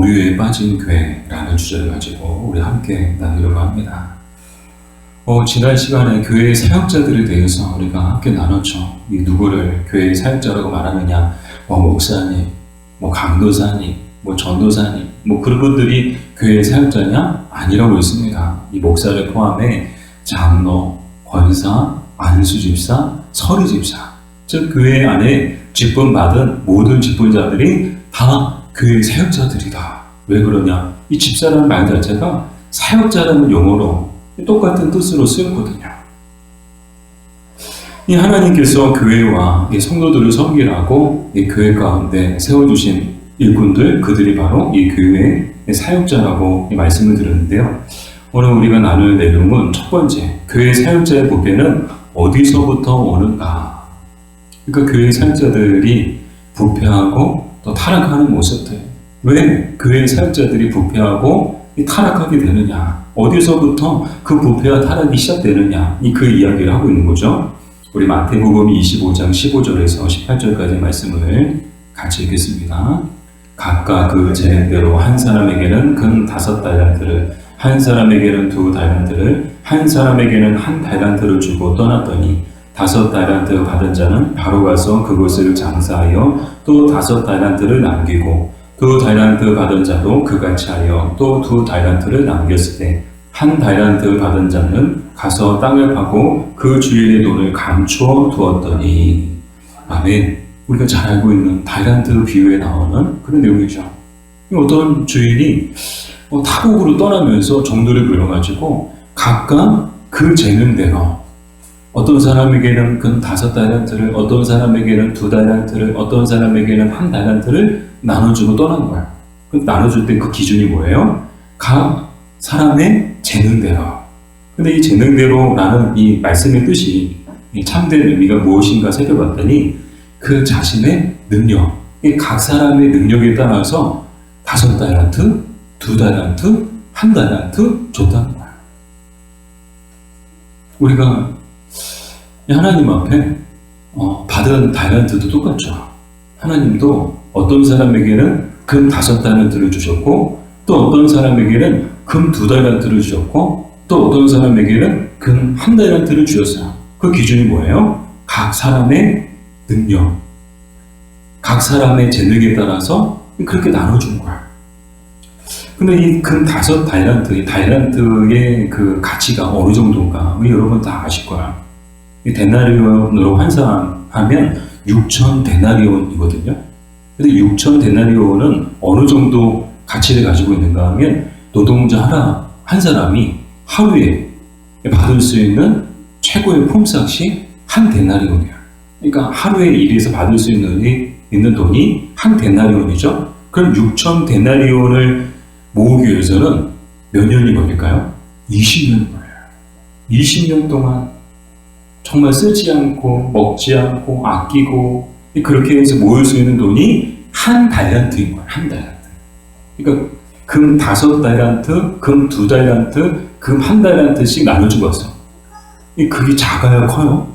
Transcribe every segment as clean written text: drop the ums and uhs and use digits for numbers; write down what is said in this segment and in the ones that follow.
오류에 빠진 교회라는 주제를 가지고 우리 함께 나누려고 합니다. 지난 시간에 교회의 사역자들에 대해서 우리가 함께 나눴죠. 이 누구를 교회의 사역자라고 말하느냐, 목사님, 강도사님, 전도사님, 그런 분들이 교회의 사역자냐? 아니라고 했습니다. 이 목사를 포함해 장로, 권사, 안수집사, 서리집사, 즉 교회 안에 직분받은 모든 직분자들이 다 교회의 사역자들이다. 왜 그러냐? 이 집사라는 말 자체가 사역자라는 용어로 똑같은 뜻으로 쓰였거든요. 이 하나님께서 교회와 이 성도들을 섬기라고 이 교회 가운데 세워주신 일꾼들, 그들이 바로 이 교회의 사역자라고 말씀을 드렸는데요. 오늘 우리가 나눌 내용은 첫 번째, 교회 사역자의 부패는 어디서부터 오는가? 그러니까 교회 사역자들이 부패하고 또 타락하는 모습들. 왜 교회 사역자들이 부패하고 타락하게 되느냐? 어디서부터 그 부패와 타락이 시작되느냐? 그 이야기를 하고 있는 거죠. 우리 마태복음 25장 15절에서 18절까지 말씀을 같이 읽겠습니다. 각각 그 재능대로 한 사람에게는 금 5달란트를, 한 사람에게는 2달란트를, 한 사람에게는 1달란트를 주고 떠났더니 5달란트 받은 자는 바로 가서 그곳을 장사하여 또 5달란트를 남기고 2달란트 받은 자도 그같이 하여 또 2달란트를 남겼을 때 1달란트 받은 자는 가서 땅을 파고 그 주인의 돈을 감추어 두었더니. 아멘. 우리가 잘 알고 있는 달란트 비유에 나오는 그런 내용이죠. 어떤 주인이 타국으로 떠나면서 종들을 불러가지고 각각 그 재능대로 어떤 사람에게는 금 5달란트를, 어떤 사람에게는 2달란트를, 어떤 사람에게는 1달란트를 나눠주고 떠난 거야. 나눠줄 때 그 기준이 뭐예요? 각 사람의 재능대로. 근데 이 재능대로라는 이 말씀의 뜻이, 이 참된 의미가 무엇인가 살펴봤더니 그 자신의 능력, 각 사람의 능력에 따라서 5달란트, 2달란트, 1달란트 줬다는 거야. 우리가 하나님 앞에 받은 달란트도 똑같죠. 하나님도 어떤 사람에게는 금 5달란트를 주셨고, 또 어떤 사람에게는 금 2달란트를 주셨고, 또 어떤 사람에게는 금 1달란트를 주셨어요. 그 기준이 뭐예요? 각 사람의 능력, 각 사람의 재능에 따라서 그렇게 나눠준 거야. 근데 이 금 5달란트, 이 달란트의 그 가치가 어느 정도인가 우리 여러분 다 아실 거야. 이 데나리온으로 환산하면 6천 데나리온이거든요. 근데 6천 데나리온은 어느 정도 가치를 가지고 있는가 하면 노동자 한 사람이 하루에 받을 수 있는 최고의 품삯이 1데나리온이야. 그러니까 하루에 일해서 받을 수 있는 돈이 1데나리온이죠. 그럼 6천 데나리온을 모으기 위해서는 몇 년이 걸릴까요? 20년 걸려요. 20년 동안 정말 쓰지 않고 먹지 않고 아끼고 그렇게 해서 모을 수 있는 돈이 1달란트인 거예요. 1달란트. 그러니까 금 5달란트, 금 2달란트, 금 1달란트씩 나눠주고 왔어요. 그게 작아요? 커요?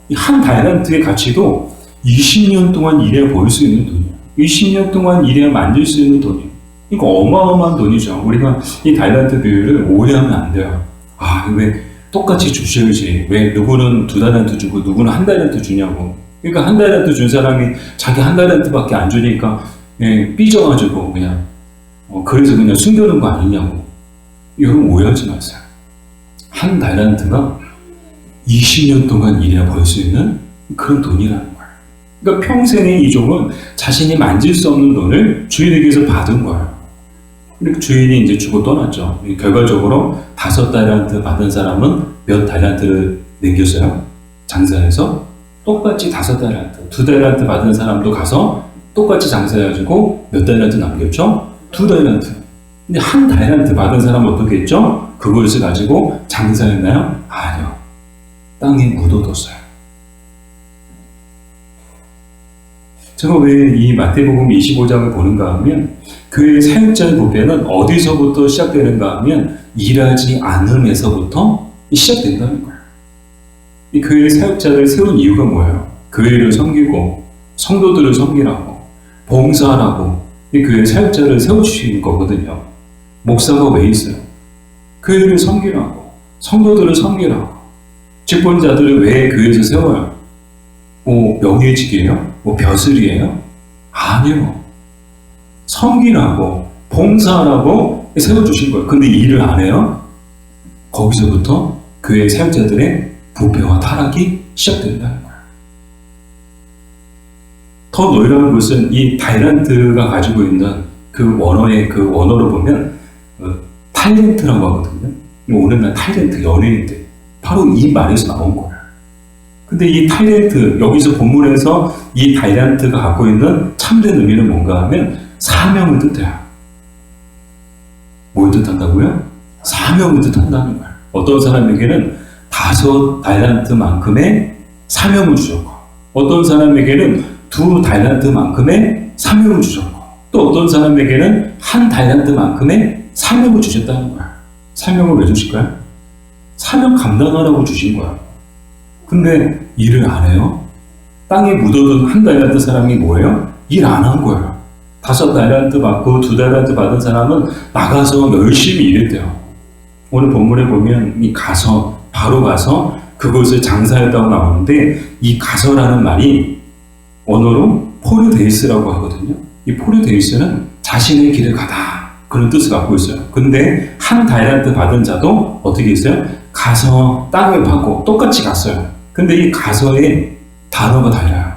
이 1달란트의 가치도 20년 동안 일해야 벌 수 있는 돈이에요. 20년 동안 일해야 만들 수 있는 돈이에요. 이거 어마어마한 돈이죠. 우리가 이 달란트 비율을 오해하면 안 돼요. 왜 똑같이 주셔야지. 왜 누구는 2달란트 주고 누구는 1달란트 주냐고. 그러니까 1달란트 준 사람이 자기 1달란트밖에 안 주니까 삐져가지고 그냥 그래서 그냥 숨겨놓은 거 아니냐고. 여러분 오해하지 마세요. 1달란트가 20년 동안 일해야 벌 수 있는 그런 돈이라는 거예요. 그러니까 평생의 이종은 자신이 만질 수 없는 돈을 주인에게서 받은 거예요. 그리고 주인이 이제 주고 떠났죠. 결과적으로 5달란트 받은 사람은 몇 달란트를 남겼어요? 장사해서 똑같이 5달란트, 2달란트 받은 사람도 가서 똑같이 장사해가지고 몇 달란트 남겼죠? 2달란트. 근데 1달란트 받은 사람은 어떻게 했죠? 그것을 가지고 장사했나요? 아니요. 땅에 묻어뒀어요. 제가 왜 이 마태복음 25장을 보는가 하면 교회의 사역자의 부패는 어디서부터 시작되는가 하면 일하지 않음에서부터 시작된다는 거예요. 이 교회의 사역자를 세운 이유가 뭐예요? 교회를 섬기고 성도들을 섬기라고 봉사하라고 이 교회 사역자를 세워주시는 거거든요. 목사가 왜 있어요? 교회를 섬기라고, 성도들을 섬기라고. 직분자들을 왜 교회에서 세워요? 뭐 명예직이에요? 뭐 벼슬이에요? 아니요. 섬기라고, 봉사하라고 세워주신 거예요. 근데 일을 안 해요? 거기서부터 교회 사역자들의 부패와 타락이 시작된다는 거예요. 더 놀라운 것은 이 달란트가 가지고 있는 그 원어로 보면 탤런트라고 하거든요. 오늘날 탤런트, 연예인들. 바로 이 말에서 나온 거예요. 근데 이 탤런트, 여기서 본문에서 이 달란트가 갖고 있는 참된 의미는 뭔가 하면 사명을 뜻해요. 뭘 뜻한다고요? 사명을 뜻한다는 거예요. 어떤 사람에게는 5달란트만큼의 사명을 주셨고, 어떤 사람에게는 2달란트만큼의 사명을 주셨고, 또 어떤 사람에게는 1달란트만큼의 사명을 주셨다는 거예요. 사명을 왜 주실까요? 사명 감당하라고 주신 거예요. 근데 일을 안 해요? 땅에 묻어둔 1달란트 사람이 뭐예요? 일 안 한 거예요. 5달란트 받고 2달란트 받은 사람은 나가서 열심히 일했대요. 오늘 본문에 보면 바로 가서 그것을 장사했다고 나오는데, 이 가서라는 말이 원어로 포르데이스라고 하거든요. 이 포르데이스는 자신의 길을 가다, 그런 뜻을 갖고 있어요. 근데 1달란트 받은 자도 어떻게 있어요? 가서 땅을 파고 똑같이 갔어요. 근데 이 가서의 단어가 달라요.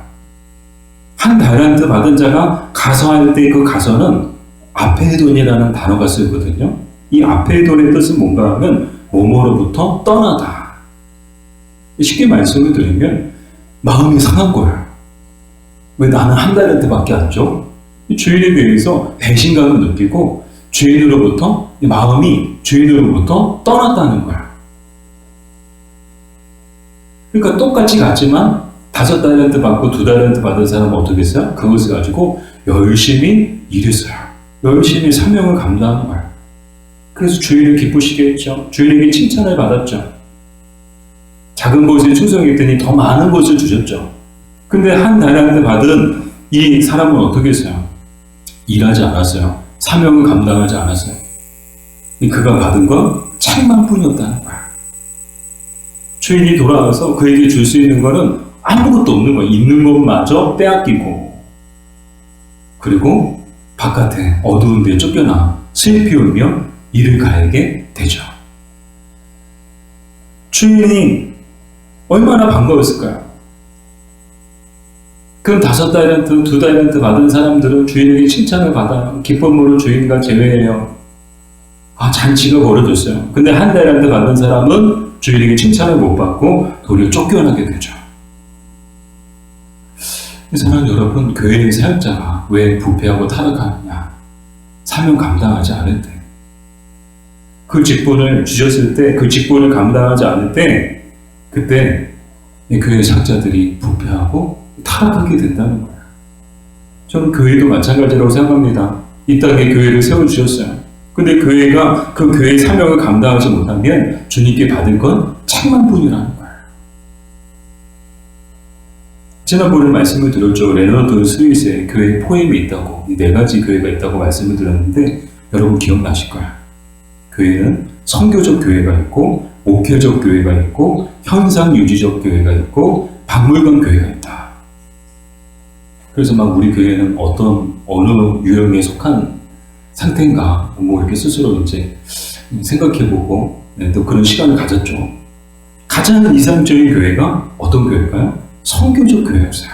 1달란트 받은 자가 가서 할 때 그 가서는 아페돈이라는 단어가 쓰거든요. 이 아페돈의 뜻은 뭔가 하면 뭐뭐로부터 떠나다. 쉽게 말씀을 드리면 마음이 상한 거예요. 왜 나는 1달란트밖에 안 줘? 주인에 대해서 배신감을 느끼고 마음이 주인으로부터 떠났다는 거야. 그러니까 똑같이 갔지만 5달란트 받고 2달란트 받은 사람은 어떻게 했어요? 그것을 가지고 열심히 일했어요. 열심히 사명을 감당하는 거예요. 그래서 주인을 기쁘시게 했죠. 주인에게 칭찬을 받았죠. 작은 것에 충성했더니 더 많은 것을 주셨죠. 근데 1달란트 받은 이 사람은 어떻게 했어요? 일하지 않았어요. 사명을 감당하지 않았어요. 그가 받은 건 책만 뿐이었다는 거야. 주인이 돌아와서 그에게 줄 수 있는 거는 아무것도 없는 거야. 있는 것마저 빼앗기고, 그리고 바깥에 어두운 데에 쫓겨나 슬피 울며 이를 가게 되죠. 주인이 얼마나 반가웠을까요? 그럼 5달란트, 2달란트 받은 사람들은 주인에게 칭찬을 받아요. 기쁨으로 주인과 제외해요. 잔치가 벌어졌어요. 근데 1달란트 받은 사람은 주인에게 칭찬을 못 받고 도리어 쫓겨나게 되죠. 사랑하는 여러분, 교회의 사역자가 왜 부패하고 타락하느냐? 사명 감당하지 않을 때, 그 직분을 주셨을 때, 그 직분을 감당하지 않을 때, 그때 교회 사역자들이 부패하고 타락하게 된다는 거예요. 저는 교회도 마찬가지라고 생각합니다. 이 땅에 교회를 세워주셨어요. 근데 교회가 그 교회의 사명을 감당하지 못하면 주님께 받을 건 책만 뿐이라는 거예요. 지난번에 말씀을 드렸죠. 레너드 스윗의 교회 포엠이 있다고, 이 4가지 교회가 있다고 말씀을 드렸는데 여러분 기억나실 거예요. 교회는 선교적 교회가 있고, 목회적 교회가 있고, 현상 유지적 교회가 있고, 박물관 교회가 있다. 그래서 막 우리 교회는 어느 유형에 속한 상태인가, 이렇게 스스로 이제 생각해보고, 또 그런 시간을 가졌죠. 가장 이상적인 교회가 어떤 교회일까요? 선교적 교회였어요.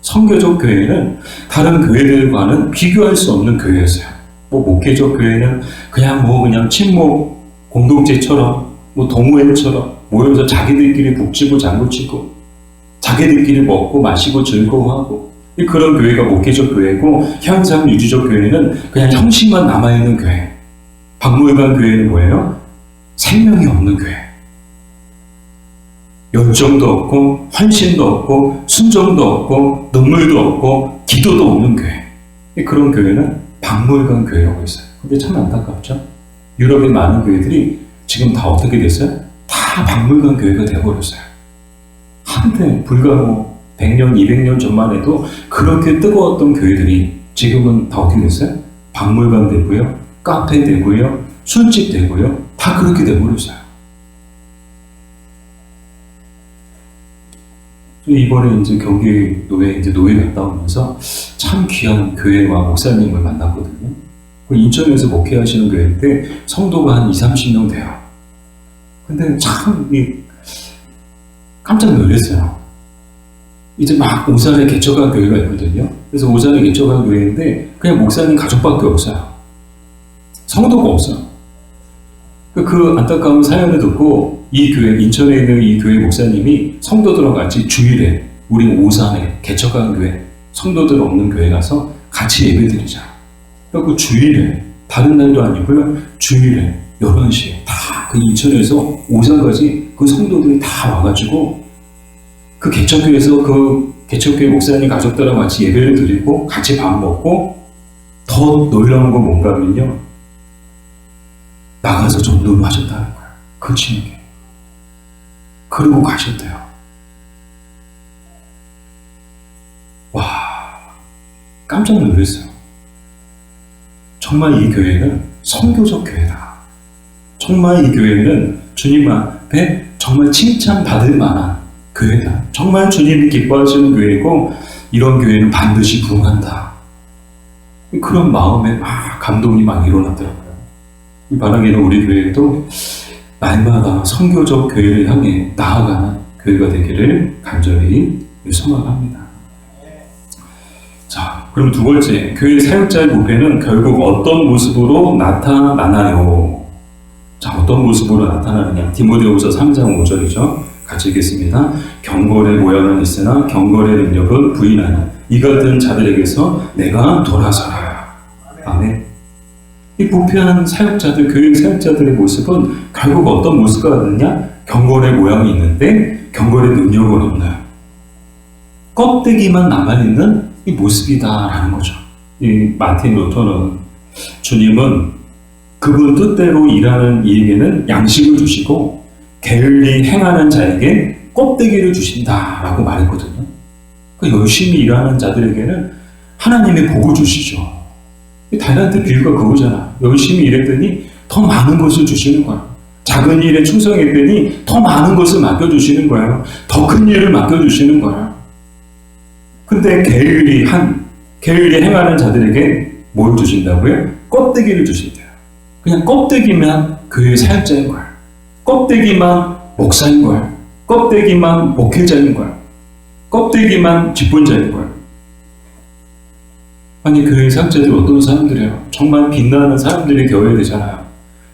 선교적 교회는 다른 교회들과는 비교할 수 없는 교회였어요. 목회적 교회는 그냥 친목 공동체처럼, 동호회처럼 모여서 자기들끼리 북치고 장구치고, 자기들끼리 먹고 마시고 즐거워하고, 그런 교회가 목회적 교회고, 현상 유지적 교회는 그냥 형식만 남아있는 교회. 박물관 교회는 뭐예요? 생명이 없는 교회. 열정도 없고, 헌신도 없고, 순종도 없고, 눈물도 없고, 기도도 없는 교회. 그런 교회는 박물관 교회라고 있어요. 근데 참 안타깝죠? 유럽의 많은 교회들이 지금 다 어떻게 됐어요? 다 박물관 교회가 되어버렸어요. 한때 불과 100년, 200년 전만 해도 그렇게 뜨거웠던 교회들이 지금은 다 어떻게 됐어요? 박물관 되고요, 카페 되고요, 술집 되고요, 다 그렇게 돼버렸어요. 이번에 이제 경기 노회 갔다 오면서 참 귀한 교회와 목사님을 만났거든요. 인천에서 목회하시는 교회인데 성도가 한 20-30명 돼요. 근데 참 깜짝 놀랐어요. 이제 막 오산에 개척한 교회가 있거든요. 그래서 오산에 개척한 교회인데 그냥 목사님 가족밖에 없어요. 성도가 없어요. 그 안타까운 사연을 듣고 이 교회, 인천에 있는 이 교회 목사님이 성도들과 같이 주일에 우리 오산에 개척한 교회, 성도들 없는 교회 가서 같이 예배드리자. 그리고 주일에, 다른 날도 아니고요, 주일에 11시에 다 그 인천에서 오산까지 그 성도들이 다 와가지고 그 개척교회에서 그 개척교회 목사님 가족들과 같이 예배를 드리고 같이 밥 먹고, 더 놀라운 건 뭔가 하면요, 나가서 전도를 하셨다는 거예요. 그 지역에. 그러고 가셨대요. 와, 깜짝 놀랐어요. 정말 이 교회는 선교적 교회다. 정말 이 교회는 주님 앞에 정말 칭찬받을 만한 교회다. 정말 주님이 기뻐하시는 교회고, 이런 교회는 반드시 부흥한다. 그런 마음에 막 감동이 막 일어나더라고요. 이 바라기는 우리 교회도 날마다 선교적 교회를 향해 나아가는 교회가 되기를 간절히 소망합니다. 자, 그럼 두 번째, 교회 사역자의 부패는 결국 어떤 모습으로 나타나나요? 자, 어떤 모습으로 나타나느냐? 디모데후서 3장 5절이죠. 같이 읽겠습니다. 경건의 모양은 있으나 경건의 능력은 부인하는 이 같은 자들에게서 내가 돌아서라. 아멘. 이 부패한 사역자들, 교회 사역자들의 모습은 결국 어떤 모습과 같느냐? 경건의 모양이 있는데 경건의 능력은 없나요? 껍데기만 남아있는 이 모습이다라는 거죠. 이 마틴 루터는 주님은 그분 뜻대로 일하는 이에게는 양식을 주시고 게을리 행하는 자에게 껍데기를 주신다라고 말했거든요. 그러니까 열심히 일하는 자들에게는 하나님의 복을 주시죠. 달란트 비유가 그거잖아. 열심히 일했더니 더 많은 것을 주시는 거야. 작은 일에 충성했더니 더 많은 것을 맡겨주시는 거예요. 더 큰 일을 맡겨주시는 거야. 근데 게을리 행하는 자들에게 뭘 주신다고요? 껍데기를 주신대요. 그냥 껍데기만 교회 사역자인 거야. 껍데기만 목사인 거야. 껍데기만 목회자인 거야. 껍데기만 직분자인 거야. 아니, 교회 사역자들이 어떤 사람들이에요? 정말 빛나는 사람들이 되어야 되잖아요.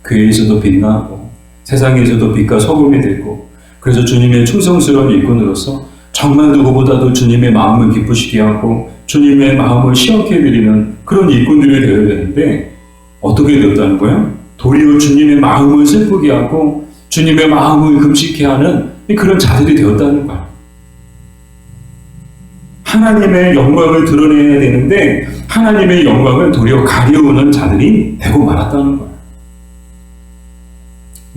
교회에서도 빛나고 세상에서도 빛과 소금이 되고, 그래서 주님의 충성스러운 일꾼으로서 정말 누구보다도 주님의 마음을 기쁘시게 하고 주님의 마음을 시원케 해드리는 그런 일꾼들이 되어야 되는데, 어떻게 되었다는 거예요? 도리어 주님의 마음을 슬프게 하고 주님의 마음을 금식케 하는 그런 자들이 되었다는 거예요. 하나님의 영광을 드러내야 되는데 하나님의 영광을 도리어 가려우는 자들이 되고 말았다는 거예요.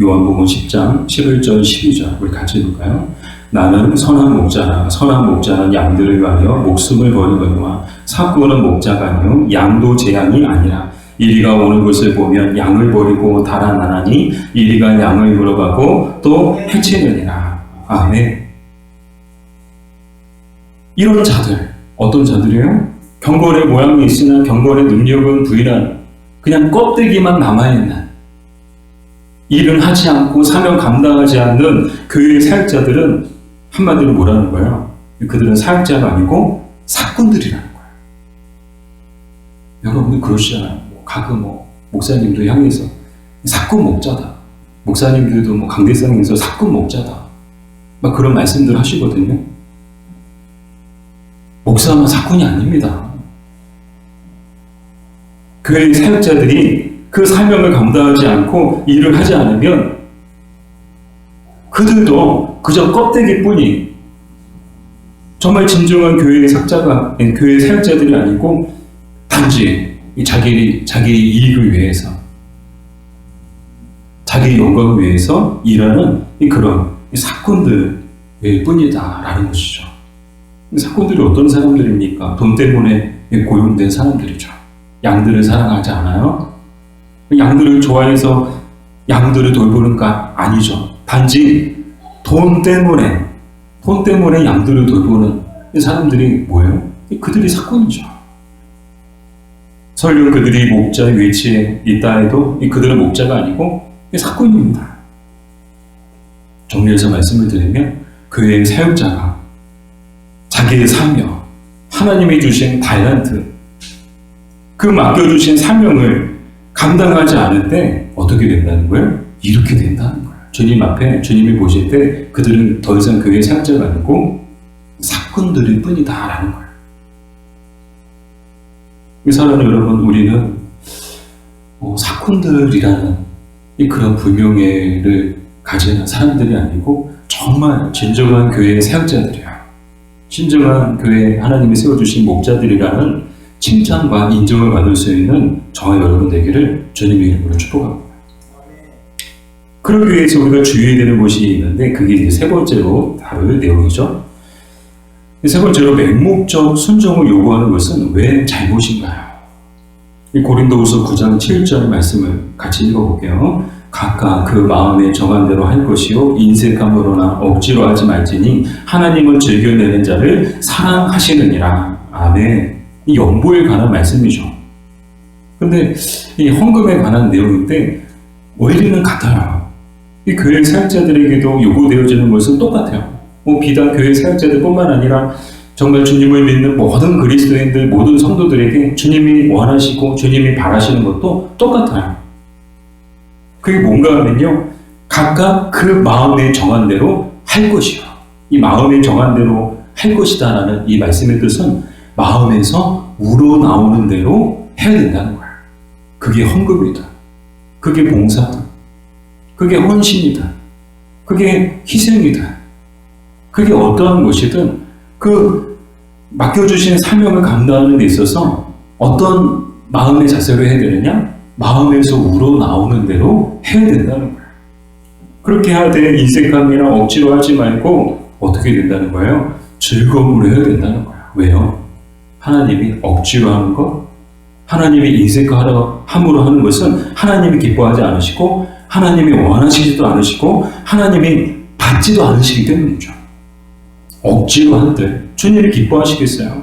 요한복음 10장 11절 12절 우리 같이 읽을까요? 나는 선한 목자라. 선한 목자는 양들을 위하여 목숨을 버리거니와 삭구는 목자가 아니요 양도 제 양이 아니라 이리가 오는 것을 보면 양을 버리고 달아나나니 이리가 양을 물어가고 또 해치느니라. 아멘. 이런 자들, 어떤 자들이에요? 경건의 모양이 있으나 경건의 능력은 부인한, 그냥 껍데기만 남아있는, 일은 하지 않고 사명 감당하지 않는 교회 사역자들은 한마디로 뭐라는 거예요? 그들은 사역자가 아니고 사꾼들이라는 거예요. 여러분들 그러시잖아요. 가끔 목사님도 향해서 사꾼 목자다. 목사님들도 강대상에서 사꾼 목자다. 막 그런 말씀들 하시거든요. 목사만 사꾼이 아닙니다. 교회 사역자들이 그 사명을 감당하지 않고 일을 하지 않으면 그들도 그저 껍데기뿐이, 정말 진정한 교회의 교회 사역자들이 아니고 단지 자기 이익을 위해서, 자기 영광을 위해서 일하는 그런 사꾼들일 뿐이다라는 것이죠. 사꾼들이 어떤 사람들입니까? 돈 때문에 고용된 사람들이죠. 양들을 사랑하지 않아요? 양들을 좋아해서 양들을 돌보는가? 아니죠. 단지 돈 때문에 양들을 돌보는 사람들이 뭐예요? 그들이 사건이죠. 설령 그들이 목자의 위치에 있다 해도 그들은 목자가 아니고 사건입니다. 정리해서 말씀을 드리면 교회의 사역자가 자기의 사명, 하나님이 주신 달란트, 그 맡겨주신 사명을 감당하지 않을 때 어떻게 된다는 거예요? 이렇게 된다는 거예요. 주님 앞에 주님이 보실 때 그들은 더 이상 교회의 사역자가 아니고 사건들일 뿐이다라는 거예요. 사랑하는 여러분, 우리는 사건들이라는 그런 불명예를 가지는 사람들이 아니고 정말 진정한 교회의 사역자들이야. 진정한 교회에 하나님이 세워주신 목자들이라는 칭찬과 인정을 받을 수 있는 저와 여러분 되기를 주님의 이름으로 축복합니다. 그러기 위해서 우리가 주의해야 되는 것이 있는데 그게 이제 세 번째로 다룰 내용이죠. 세 번째로 맹목적 순종을 요구하는 것은 왜 잘못인가요? 고린도후서 9장 7절 말씀을 같이 읽어볼게요. 각각 그 마음에 정한 대로 할 것이요 인색함으로나 억지로 하지 말지니 하나님은 즐겨내는 자를 사랑하시느니라. 아멘. 이 연보에 관한 말씀이죠. 근데 이 헌금에 관한 내용인데 원리는 같아요. 이 교회 사역자들에게도 요구되어지는 것은 똑같아요. 비단 교회 사역자들뿐만 아니라 정말 주님을 믿는 모든 그리스도인들, 모든 성도들에게 주님이 원하시고 주님이 바라시는 것도 똑같아요. 그게 뭔가 하면요, 각각 그 마음에 정한 대로 할 것이요. 이 마음에 정한 대로 할 것이다라는 이 말씀의 뜻은 마음에서 우러나오는 대로 해야 된다는 거예요. 그게 헌금이다. 그게 봉사다. 그게 헌신이다. 그게 희생이다. 그게 어떠한 것이든 그 맡겨주신 사명을 감당하는 데 있어서 어떤 마음의 자세로 해야 되느냐? 마음에서 우러나오는 대로 해야 된다는 거예요. 그렇게 하되 인색함이나 억지로 하지 말고 어떻게 된다는 거예요? 즐거움으로 해야 된다는 거예요. 왜요? 하나님이 억지로 하는 것, 하나님이 인색함으로 하는 것은 하나님이 기뻐하지 않으시고 하나님이 원하시지도 않으시고 하나님이 받지도 않으시기 때문이죠. 억지로 한들 주님이 기뻐하시겠어요?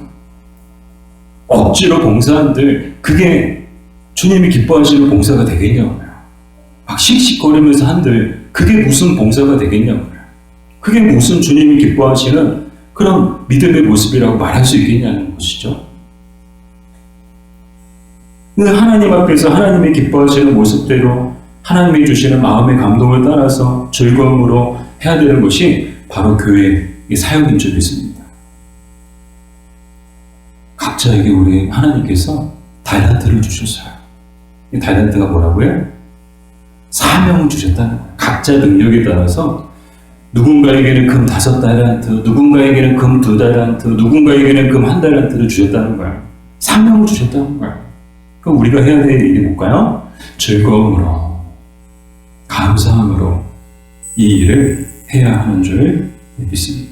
억지로 봉사한들 그게 주님이 기뻐하시는 봉사가 되겠냐고요. 막 씩씩거리면서 한들 그게 무슨 봉사가 되겠냐고요. 그게 무슨 주님이 기뻐하시는 그런 믿음의 모습이라고 말할 수 있겠냐는 것이죠. 하나님 앞에서 하나님이 기뻐하시는 모습대로 하나님이 주시는 마음의 감동을 따라서 즐거움으로 해야 되는 것이 바로 교회의 사역인 줄 믿습니다. 각자에게 우리 하나님께서 달란트를 주셨어요. 이 달란트가 뭐라고요? 사명을 주셨다는 거예요. 각자 능력에 따라서 누군가에게는 금 5달란트, 누군가에게는 금 2달란트, 누군가에게는 금 1달란트를 주셨다는 거예요. 사명을 주셨다는 거예요. 그럼 우리가 해야 될 일이 뭘까요? 즐거움으로, 감사함으로 이 일을 해야 하는 줄 믿습니다.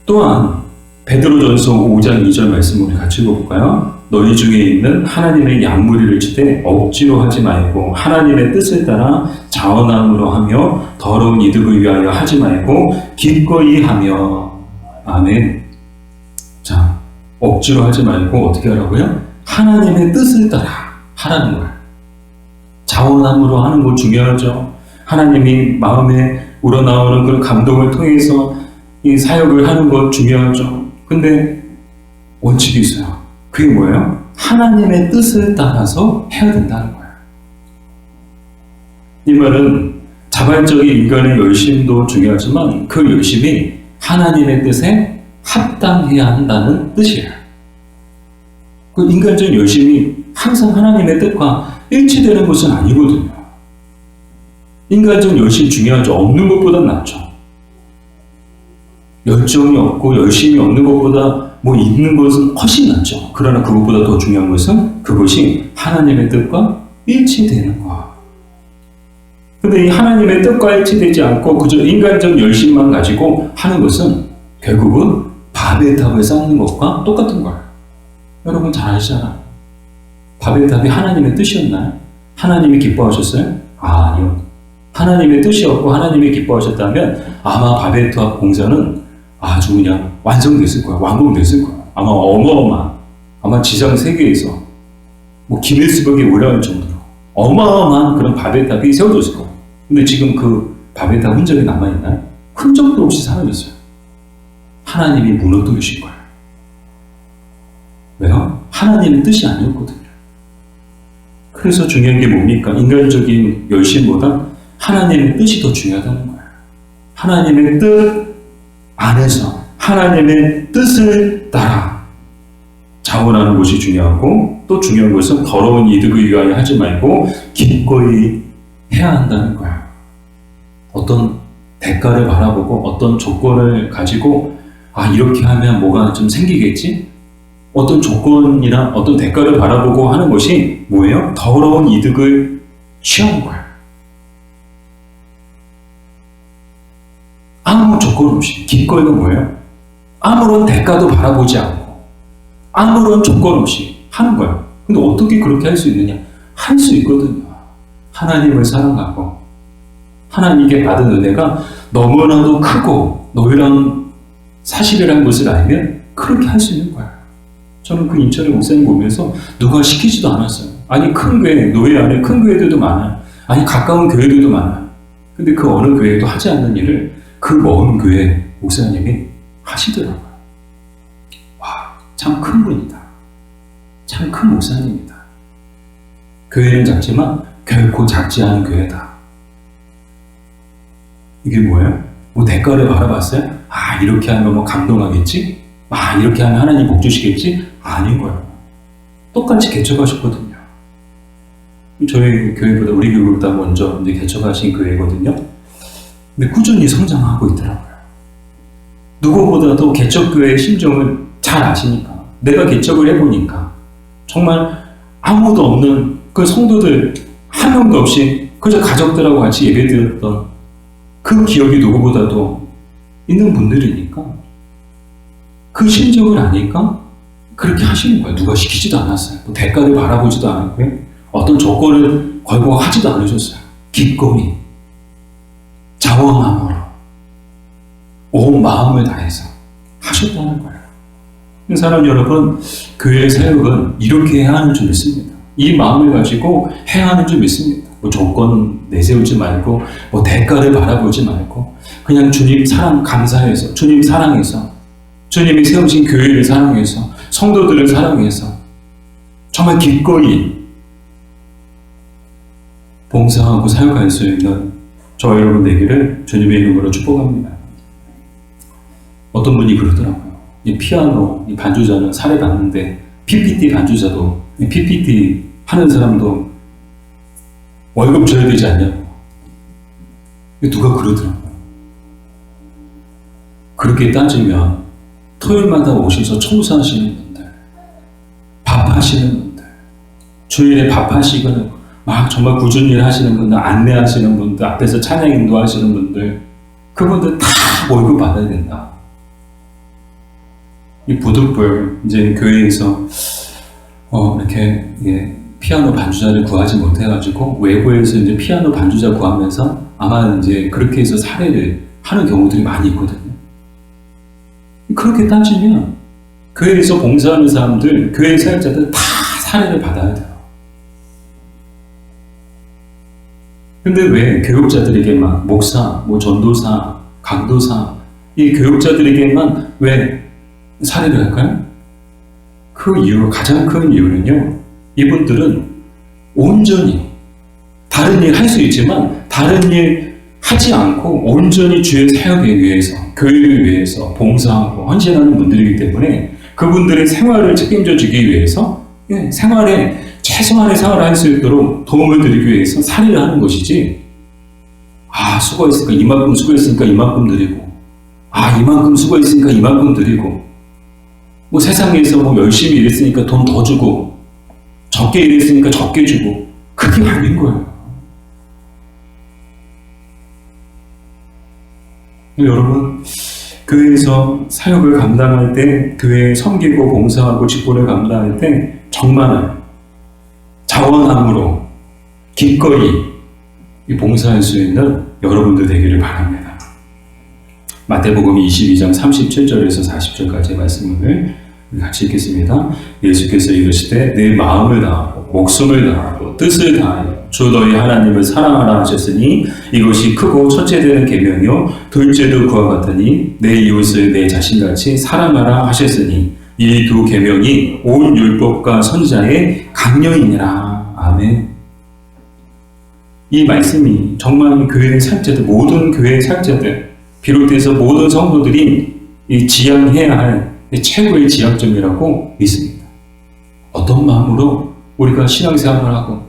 또한 베드로전서 5장 2절 말씀을 우리 같이 읽어볼까요? 너희 중에 있는 하나님의 양무리를 치되 억지로 하지 말고 하나님의 뜻을 따라 자원함으로 하며 더러운 이득을 위하여 하지 말고 기꺼이 하며. 아멘. 자, 억지로 하지 말고 어떻게 하라고요? 하나님의 뜻을 따라 하라는 거예요. 자원함으로 하는 거 중요하죠. 하나님이 마음에 우러나오는 그런 감동을 통해서 이 사역을 하는 것 중요하죠. 근데 원칙이 있어요. 그게 뭐예요? 하나님의 뜻을 따라서 해야 된다는 거예요. 이 말은 자발적인 인간의 열심도 중요하지만 그 열심이 하나님의 뜻에 합당해야 한다는 뜻이에요. 그 인간적인 열심이 항상 하나님의 뜻과 일치되는 것은 아니거든요. 인간적인 열심이 중요하죠. 없는 것보다 낫죠. 열정이 없고 열심이 없는 것보다 있는 것은 훨씬 낫죠. 그러나 그것보다 더 중요한 것은 그것이 하나님의 뜻과 일치되는 것. 근데 이 하나님의 뜻과 일치되지 않고 그저 인간적 열심만 가지고 하는 것은 결국은 바벨탑을 쌓는 것과 똑같은 거예요. 여러분 잘 아시잖아요. 바벨 탑이 하나님의 뜻이었나요? 하나님이 기뻐하셨어요? 아니요. 하나님의 뜻이었고 하나님이 기뻐하셨다면 아마 바벨 탑 공사는 아주 그냥 완성됐을 거야. 완공됐을 거야. 아마 어마어마한, 아마 지상 세계에서 뭐 기네스북에 올라갈 정도로 어마어마한 그런 바벨 탑이 세워졌을 거야. 근데 지금 그 바벨 탑 흔적이 남아있나요? 흔적도 없이 사라졌어요. 하나님이 무너뜨리신 거예요. 왜요? 하나님의 뜻이 아니었거든요. 그래서 중요한 게 뭡니까? 인간적인 열심보다 하나님의 뜻이 더 중요하다는 거예요. 하나님의 뜻 안에서 하나님의 뜻을 따라 자원하는 것이 중요하고, 또 중요한 것은 더러운 이득을 위하여 하지 말고 기꺼이 해야 한다는 거예요. 어떤 대가를 바라보고 어떤 조건을 가지고 이렇게 하면 뭐가 좀 생기겠지? 어떤 조건이나 어떤 대가를 바라보고 하는 것이 뭐예요? 더러운 이득을 취하는 거예요. 아무 조건 없이. 기꺼이가 뭐예요? 아무런 대가도 바라보지 않고 아무런 조건 없이 하는 거예요. 근데 어떻게 그렇게 할 수 있느냐? 할 수 있거든요. 하나님을 사랑하고 하나님께 받은 은혜가 너무나도 크고 노율한 사실이라는 것을 알면 그렇게 할 수 있는 거예요. 저는 그 인천의 목사님 보면서 누가 시키지도 않았어요. 아니 큰 교회, 노예 안에 큰 교회들도 많아요. 아니 가까운 교회들도 많아요. 근데 그 어느 교회도 하지 않는 일을 그 먼 교회 목사님이 하시더라고요. 와, 참 큰 분이다. 참 큰 목사님이다. 교회는 작지만 결코 작지 않은 교회다. 이게 뭐예요? 뭐 대가를 바라봤어요? 이렇게 하면 뭐 감동하겠지? 이렇게 하면 하나님 복 주시겠지? 아닌 거예요. 똑같이 개척하셨거든요. 저희 교회보다, 우리 교회보다 먼저 이제 개척하신 교회거든요. 근데 꾸준히 성장하고 있더라고요. 누구보다도 개척교회의 심정을 잘 아시니까, 내가 개척을 해보니까 정말 아무도 없는 그 성도들 한 명도 없이 그저 가족들하고 같이 예배드렸던 그 기억이 누구보다도 있는 분들이니까 그 심정을 아니까 그렇게 하시는 거예요. 누가 시키지도 않았어요. 또 대가를 바라보지도 않았고요. 어떤 조건을 걸고 하지도 않으셨어요. 기꺼이 자원함으로 온 마음을 다해서 하셨다는 거예요. 사람 여러분, 교회의 사역은 이렇게 해야 하는 줄 믿습니다. 이 마음을 가지고 해야 하는 줄 믿습니다. 뭐 조건 내세우지 말고 뭐 대가를 바라보지 말고 그냥 주님 사랑 감사해서, 주님 사랑해서, 주님이 세우신 교회를 사랑해서, 성도들을 사랑해서 정말 기꺼이 봉사하고 사역할 수 있는 저 여러분 되기를 주님의 이름으로 축복합니다. 어떤 분이 그러더라고요. 이 피아노 이 반주자는 살해받는데 PPT 반주자도, PPT 하는 사람도 월급 줘야 되지 않냐고. 누가 그러더라고요. 그렇게 따지면 토요일마다 오셔서 청소하시는 분들, 밥하시는 분들, 주일에 밥하시거나 막 정말 꾸준히 하시는 분들, 안내하시는 분들, 앞에서 찬양 인도하시는 분들, 그분들 다 월급 받아야 된다. 이 부득불 이제 교회에서 이렇게 피아노 반주자를 구하지 못해가지고 외부에서 이제 피아노 반주자 구하면서 아마 이제 그렇게 해서 살해를 하는 경우들이 많이 있거든요. 그렇게 따지면 교회에서 봉사하는 사람들, 교회 사역자들 다 살해를 받아야 돼요. 근데 왜 교육자들에게만, 목사, 뭐 전도사, 강도사, 이 교육자들에게만 왜 살해를 할까요? 그 이유, 가장 큰 이유는요, 이분들은 온전히 다른 일 할 수 있지만 다른 일 하지 않고 온전히 주의 사역에 위해서, 교회를 위해서 봉사하고 헌신하는 분들이기 때문에 그분들의 생활을 책임져 주기 위해서 생활에 최소한의 생활을 할 수 있도록 도움을 드리기 위해서 살해를 하는 것이지, 수고했으니까 이만큼 수고했으니까 이만큼 드리고, 이만큼 수고했으니까 이만큼 드리고, 뭐 세상에서 뭐 열심히 일했으니까 돈 더 주고, 적게 일했으니까 적게 주고, 그게 아닌 거예요. 여러분, 교회에서 사역을 감당할 때, 교회에 섬기고 봉사하고 직분을 감당할 때 정말 자원함으로 기꺼이 봉사할 수 있는 여러분들 되기를 바랍니다. 마태복음 22장 37절에서 40절까지의 말씀을 같이 읽겠습니다. 예수께서 이르시되 내 마음을 다하고 목숨을 다하고 뜻을 다하여 주 너희 하나님을 사랑하라 하셨으니 이것이 크고 첫째 되는 계명이요 둘째도 그와 같으니 내 이웃을 내 자신같이 사랑하라 하셨으니 이 두 계명이 온 율법과 선지자의 강령이니라. 아멘. 이 말씀이 정말 교회의 사역자들, 모든 교회의 사역자들 비롯해서 모든 성도들이 지향해야 할 최고의 지향점이라고 믿습니다. 어떤 마음으로 우리가 신앙생활을 하고,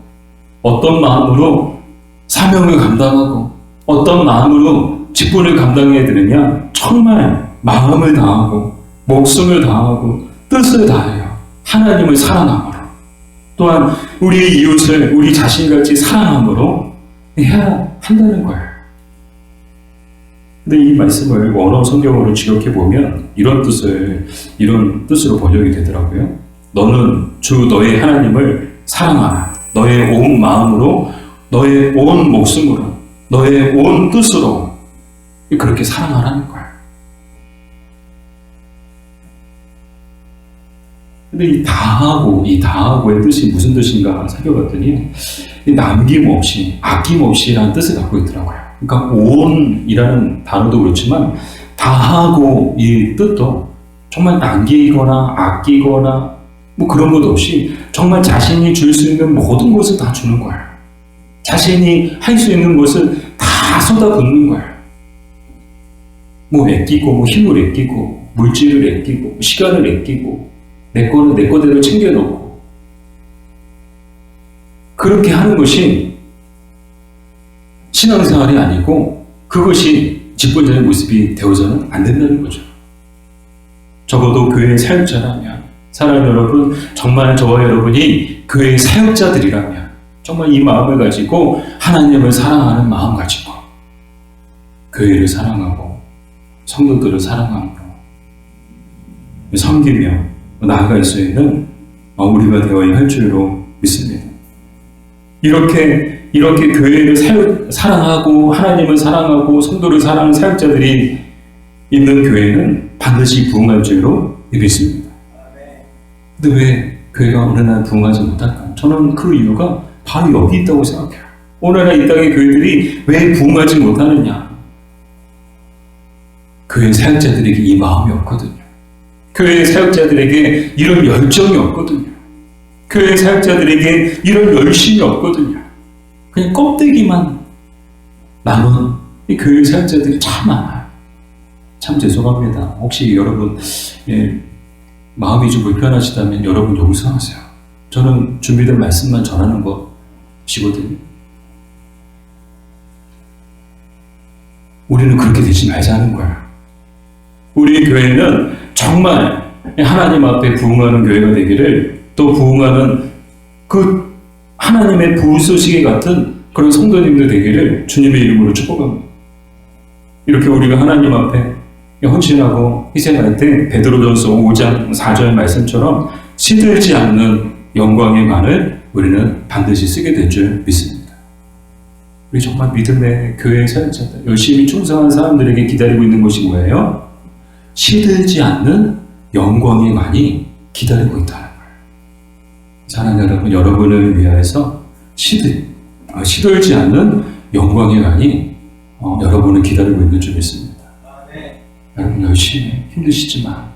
어떤 마음으로 사명을 감당하고, 어떤 마음으로 직분을 감당해야 되느냐, 정말 마음을 다하고 목숨을 다하고 뜻을 다하여 하나님을 사랑함으로, 또한 우리 이웃을 우리 자신같이 사랑함으로 해야 한다는 거예요. 근데 이 말씀을 원어 성경으로 직역해 보면 이런 뜻으로 번역이 되더라고요. 너는 주 너의 하나님을 사랑하라. 너의 온 마음으로, 너의 온 목숨으로, 너의 온 뜻으로 그렇게 사랑하라는 거예요. 근데 이 다하고의 뜻이 무슨 뜻인가 살펴봤더니 남김없이, 아낌없이라는 뜻을 갖고 있더라고요. 그러니까 온이라는 단어도 그렇지만 다하고 이 뜻도 정말 남기거나 아끼거나 뭐 그런 것 없이 정말 자신이 줄 수 있는 모든 것을 다 주는 거예요. 자신이 할 수 있는 것을 다 쏟아붓는 거예요. 뭐 아끼고, 뭐 힘을 아끼고, 물질을 아끼고, 시간을 아끼고, 내 거는 내 거대로 챙겨놓고, 그렇게 하는 것이 신앙생활이 아니고 그것이 직분자의 모습이 되어서는 안 된다는 거죠. 적어도 교회의 사역자라면, 사랑하는 여러분, 정말 저와 여러분이 교회의 사역자들이라면 정말 이 마음을 가지고 하나님을 사랑하는 마음 가지고 교회를 사랑하고 성도들을 사랑하고 섬기며 나아갈 수 있는 우리가 되어야 할 줄로 믿습니다. 이렇게 교회를 사랑하고 하나님을 사랑하고 성도를 사랑하는 사역자들이 있는 교회는 반드시 부흥할 줄로 믿습니다. 근데 왜 교회가 어느 날 부흥하지 못할까요? 저는 그 이유가 바로 여기 있다고 생각해요. 오늘날 이 땅의 교회들이 왜 부흥하지 못하느냐? 교회 사역자들에게 이 마음이 없거든요. 교회 사역자들에게 이런 열정이 없거든요. 교회 사역자들에게 이런 열심이 없거든요. 그냥 껍데기만 남은 이 교회 사역자들이 참 많아요. 참 죄송합니다. 혹시 여러분 마음이 좀 불편하시다면 여러분 용서하세요. 저는 준비된 말씀만 전하는 것이거든요. 우리는 그렇게 되지 말자는 거예요. 우리 교회는 정말 하나님 앞에 부흥하는 교회가 되기를, 또 부흥하는 그 하나님의 부소시계 같은 그런 성도님들 되기를 주님의 이름으로 축복합니다. 이렇게 우리가 하나님 앞에 헌신하고 희생할 때 베드로전서 5장 4절 말씀처럼 시들지 않는 영광의 말을 우리는 반드시 쓰게 될 줄 믿습니다. 우리 정말 믿음의 교회의 사역자들, 열심히 충성한 사람들에게 기다리고 있는 것이 뭐예요? 시들지 않는 영광의 많이 기다리고 있다는 거예요. 사랑하는 여러분, 여러분을 위하여서 시들지 않는 영광의 많이 여러분을 기다리고 있는 줄 믿습니다. 여러분 열심히 힘드시지만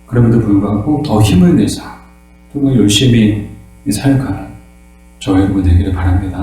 그럼에도 불구하고 더 힘을 내서 정말 열심히 사역하는 저와 여러분 되기를 바랍니다.